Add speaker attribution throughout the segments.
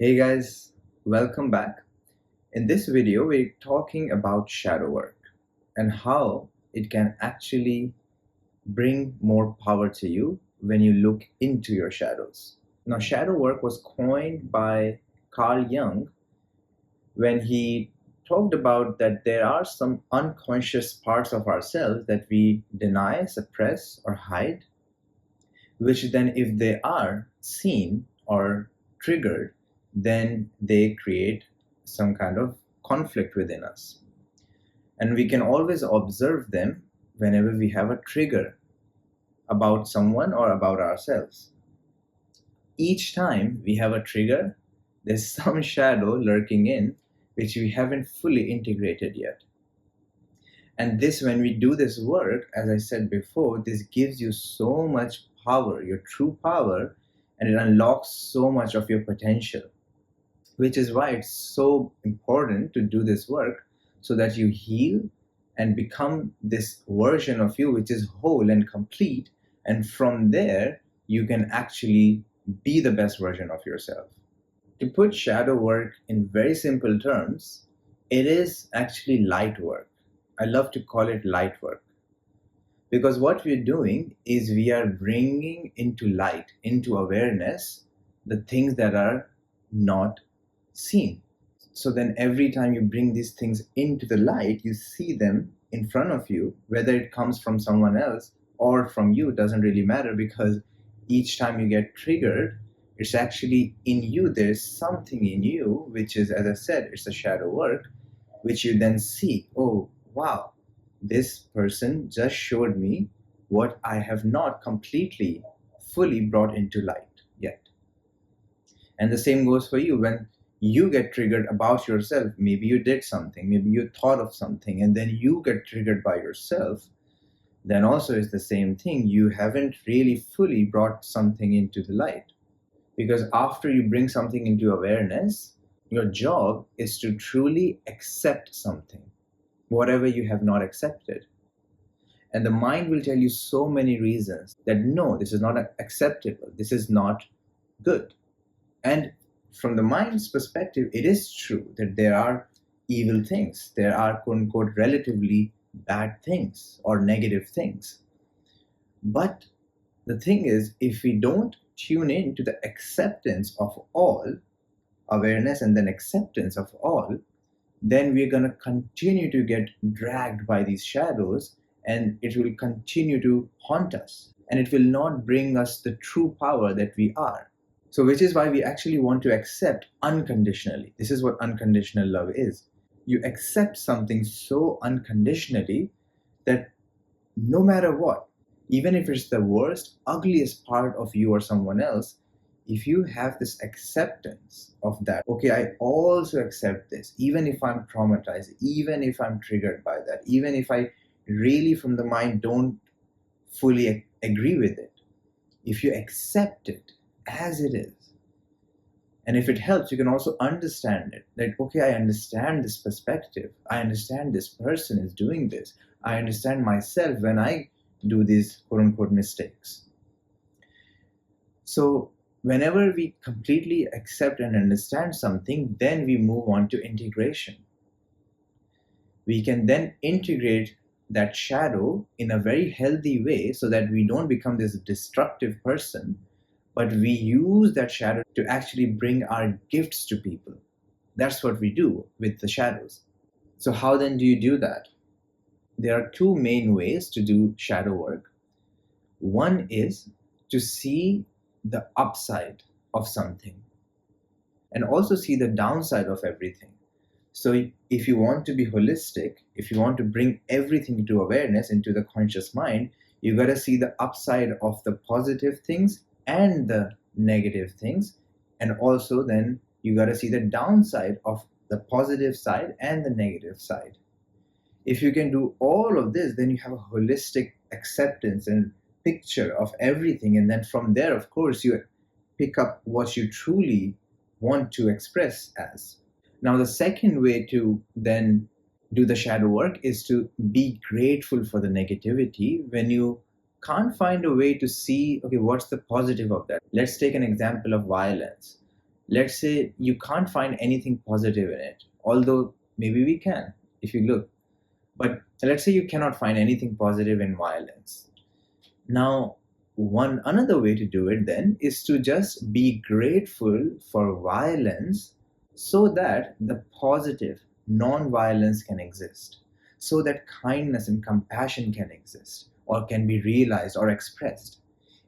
Speaker 1: Hey guys, welcome back. In this video, we're talking about shadow work and how it can actually bring more power to you when you look into your shadows. Now, shadow work was coined by Carl Jung when he talked about that there are some unconscious parts of ourselves that we deny, suppress, or hide, which then, if they are seen or triggered, then they create some kind of conflict within us. And we can always observe them whenever we have a trigger about someone or about ourselves. Each time we have a trigger, there's some shadow lurking in which we haven't fully integrated yet. And this, when we do this work, as I said before, this gives you so much power, your true power, and it unlocks so much of your potential, which is why it's so important to do this work so that you heal and become this version of you which is whole and complete. And from there, you can actually be the best version of yourself. To put shadow work in very simple terms, it is actually light work. I love to call it light work because what we're doing is we are bringing into light, into awareness, the things that are not seen. So then every time you bring these things into the light, you see them in front of you, whether it comes from someone else or from you, doesn't really matter, because each time you get triggered, it's actually in you. There's something in you, which is, as I said, it's a shadow work, which you then see, oh, wow, this person just showed me what I have not completely, fully brought into light yet. And the same goes for you. When you get triggered about yourself, maybe you did something, maybe you thought of something, and then you get triggered by yourself, then also it's the same thing. You haven't really fully brought something into the light. Because after you bring something into awareness, your job is to truly accept something, whatever you have not accepted. And the mind will tell you so many reasons that no, this is not acceptable, this is not good. And from the mind's perspective, it is true that there are evil things, there are quote unquote relatively bad things or negative things. But the thing is, if we don't tune in to the acceptance of all, awareness and then acceptance of all, then we're going to continue to get dragged by these shadows, and it will continue to haunt us, and it will not bring us the true power that we are. So which is why we actually want to accept unconditionally. This is what unconditional love is. You accept something so unconditionally that no matter what, even if it's the worst, ugliest part of you or someone else, if you have this acceptance of that, okay, I also accept this, even if I'm traumatized, even if I'm triggered by that, even if I really from the mind don't fully agree with it, if you accept it as it is, and if it helps, you can also understand it. Like, okay, I understand this perspective. I understand this person is doing this. I understand myself when I do these quote unquote mistakes. So whenever we completely accept and understand something, then we move on to integration. We can then integrate that shadow in a very healthy way so that we don't become this destructive person, but we use that shadow to actually bring our gifts to people. That's what we do with the shadows. So how then do you do that? There are two main ways to do shadow work. One is to see the upside of something and also see the downside of everything. So if you want to be holistic, if you want to bring everything into awareness, into the conscious mind, you got to see the upside of the positive things and the negative things. And also then you got to see the downside of the positive side and the negative side. If you can do all of this, then you have a holistic acceptance and picture of everything. And then from there, of course, you pick up what you truly want to express as. Now, the second way to then do the shadow work is to be grateful for the negativity when you can't find a way to see, okay, what's the positive of that? Let's take an example of violence. Let's say you can't find anything positive in it, although maybe we can if you look. But let's say you cannot find anything positive in violence. Now, one another way to do it then is to just be grateful for violence so that the positive non-violence can exist, so that kindness and compassion can exist or can be realized or expressed.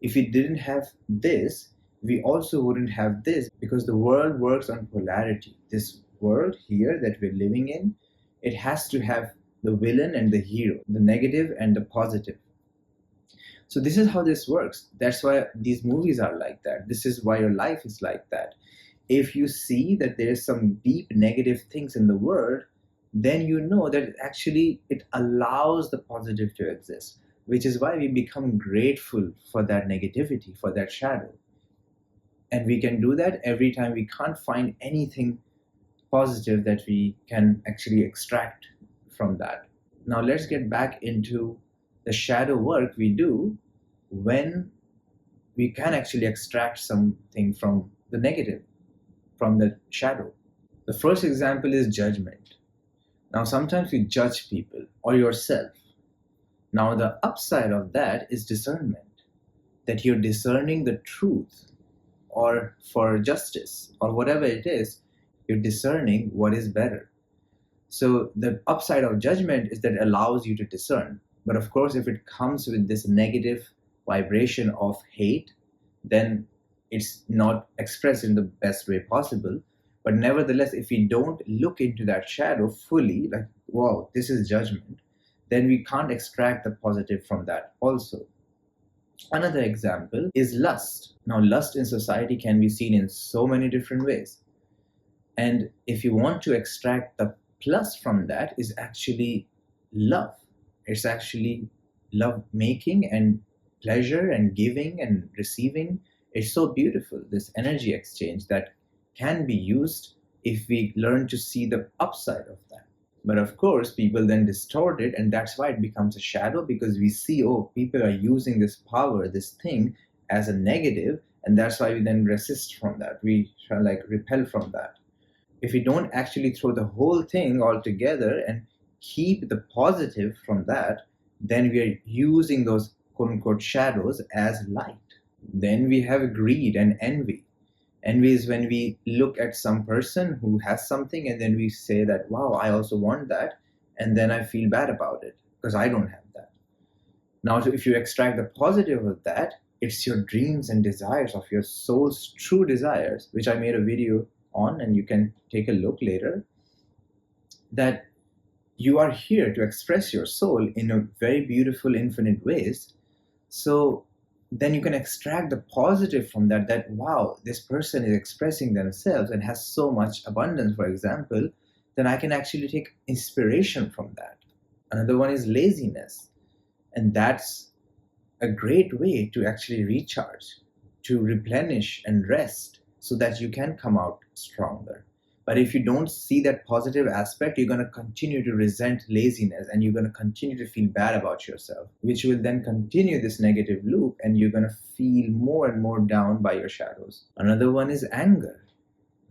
Speaker 1: If we didn't have this, we also wouldn't have this, because the world works on polarity. This world here that we're living in, it has to have the villain and the hero, the negative and the positive. So this is how this works. That's why these movies are like that. This is why your life is like that. If you see that there's some deep negative things in the world, then you know that actually it allows the positive to exist, which is why we become grateful for that negativity, for that shadow. And we can do that every time we can't find anything positive that we can actually extract from that. Now let's get back into the shadow work we do when we can actually extract something from the negative, from the shadow. The first example is judgment. Now, sometimes we judge people or yourself. Now, the upside of that is discernment, that you're discerning the truth, or for justice, or whatever it is, you're discerning what is better. So the upside of judgment is that it allows you to discern. But of course, if it comes with this negative vibration of hate, then it's not expressed in the best way possible. But nevertheless, if we don't look into that shadow fully, like, wow, this is judgment, then we can't extract the positive from that also. Another example is lust. Now, lust in society can be seen in so many different ways. And if you want to extract the plus from that, is actually love. It's actually love making and pleasure and giving and receiving. It's so beautiful, this energy exchange that can be used if we learn to see the upside of that. But of course, people then distort it, and that's why it becomes a shadow, because we see, oh, people are using this power, this thing, as a negative, and that's why we then resist from that. We try like repel from that. If we don't actually throw the whole thing all together and keep the positive from that, then we are using those quote unquote shadows as light. Then we have greed and envy. Envy is when we look at some person who has something and then we say that, wow, I also want that. And then I feel bad about it because I don't have that. Now, if you extract the positive of that, it's your dreams and desires of your soul's true desires, which I made a video on and you can take a look later, that you are here to express your soul in a very beautiful, infinite ways. So then you can extract the positive from that, that, wow, this person is expressing themselves and has so much abundance, for example, then I can actually take inspiration from that. Another one is laziness. And that's a great way to actually recharge, to replenish and rest so that you can come out stronger. But if you don't see that positive aspect, you're going to continue to resent laziness and you're going to continue to feel bad about yourself, which will then continue this negative loop and you're going to feel more and more down by your shadows. Another one is anger.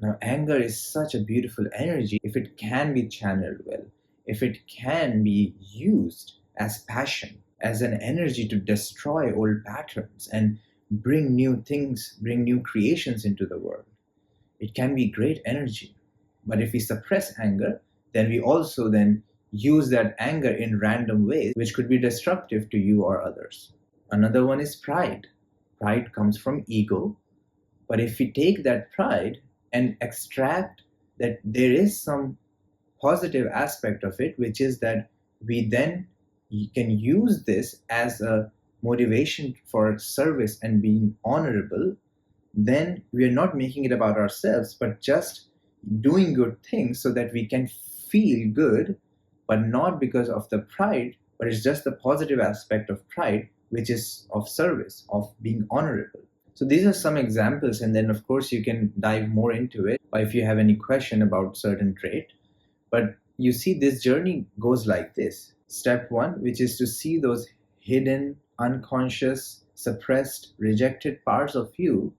Speaker 1: Now, anger is such a beautiful energy if it can be channeled well, if it can be used as passion, as an energy to destroy old patterns and bring new things, bring new creations into the world. It can be great energy. But if we suppress anger, then we also then use that anger in random ways, which could be destructive to you or others. Another one is pride. Pride comes from ego. But if we take that pride and extract that there is some positive aspect of it, which is that we then can use this as a motivation for service and being honorable, then we are not making it about ourselves, but just doing good things so that we can feel good, but not because of the pride, but it's just the positive aspect of pride, which is of service, of being honorable. So these are some examples, and then of course you can dive more into it, or if you have any question about certain trait. But you see, this journey goes like this. Step one, which is to see those hidden, unconscious, suppressed, rejected parts of you,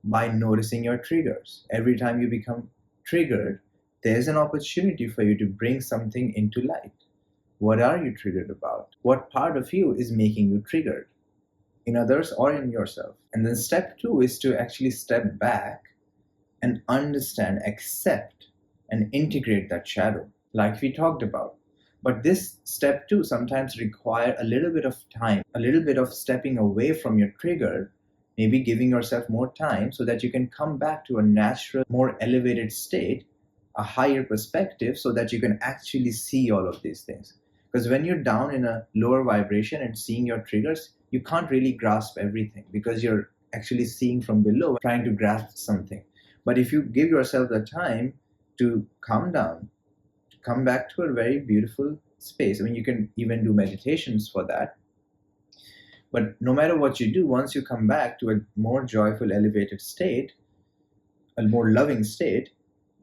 Speaker 1: by noticing your triggers. Every time you become triggered, there's an opportunity for you to bring something into light. What are you triggered about? What part of you is making you triggered? In others or in yourself? And then step two is to actually step back and understand, accept, and integrate that shadow, like we talked about. But this step two sometimes require a little bit of time, a little bit of stepping away from your trigger, maybe giving yourself more time so that you can come back to a natural, more elevated state, a higher perspective, so that you can actually see all of these things. Because when you're down in a lower vibration and seeing your triggers, you can't really grasp everything because you're actually seeing from below, trying to grasp something. But if you give yourself the time to calm down, come back to a very beautiful space. I mean, you can even do meditations for that. But no matter what you do, once you come back to a more joyful, elevated state, a more loving state,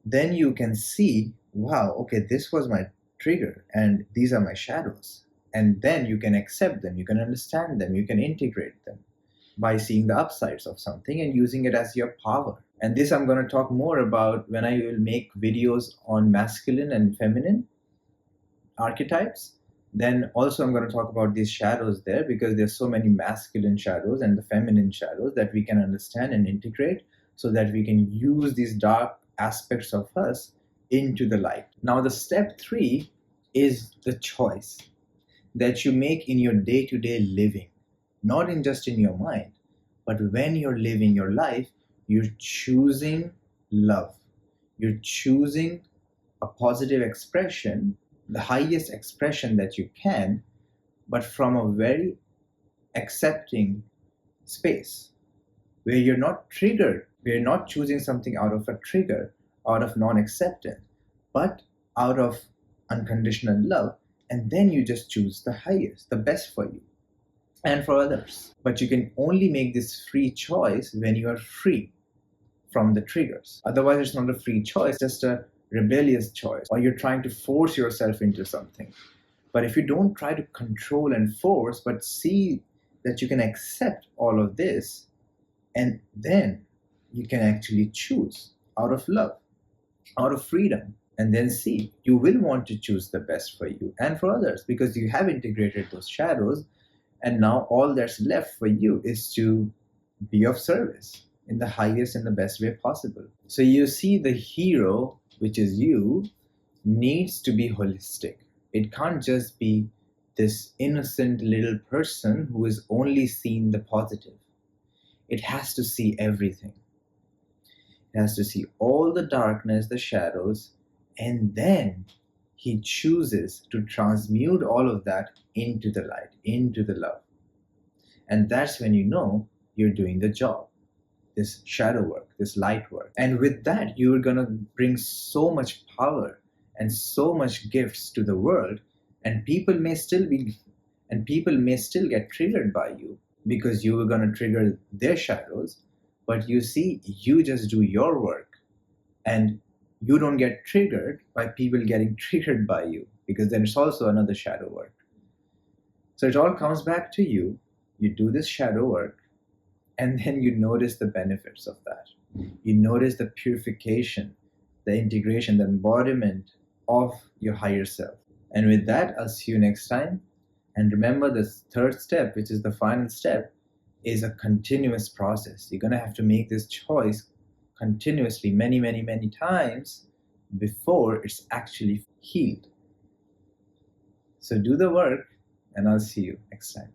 Speaker 1: then you can see, wow, okay, this was my trigger and these are my shadows. And then you can accept them, you can understand them, you can integrate them by seeing the upsides of something and using it as your power. And this I'm going to talk more about when I will make videos on masculine and feminine archetypes. Then also I'm going to talk about these shadows there, because there's so many masculine shadows and the feminine shadows that we can understand and integrate so that we can use these dark aspects of us into the light. Now the step three is the choice that you make in your day-to-day living, not in just in your mind, but when you're living your life, you're choosing love. You're choosing a positive expression, the highest expression that you can, but from a very accepting space where you're not triggered, where you're not choosing something out of a trigger, out of non-acceptance, but out of unconditional love. And then you just choose the highest, the best for you and for others. But you can only make this free choice when you are free from the triggers. Otherwise, it's not a free choice, just a rebellious choice, or you're trying to force yourself into something. But if you don't try to control and force, but see that you can accept all of this, and then you can actually choose out of love, out of freedom, and then see, you will want to choose the best for you and for others because you have integrated those shadows. And now all that's left for you is to be of service in the highest and the best way possible. So you see, the hero, which is you, needs to be holistic. It can't just be this innocent little person who is only seen the positive. It has to see everything. It has to see all the darkness, the shadows, and then he chooses to transmute all of that into the light, into the love. And that's when you know you're doing the job, this shadow work, this light work. And with that, you're going to bring so much power and so much gifts to the world. And people may still get triggered by you because you were going to trigger their shadows. But you see, you just do your work and you don't get triggered by people getting triggered by you, because then it's also another shadow work. So it all comes back to you. You do this shadow work, and then you notice the benefits of that. You notice the purification, the integration, the embodiment of your higher self. And with that, I'll see you next time. And remember, this third step, which is the final step, is a continuous process. You're going to have to make this choice continuously many, many, many times before it's actually healed. So do the work, and I'll see you next time.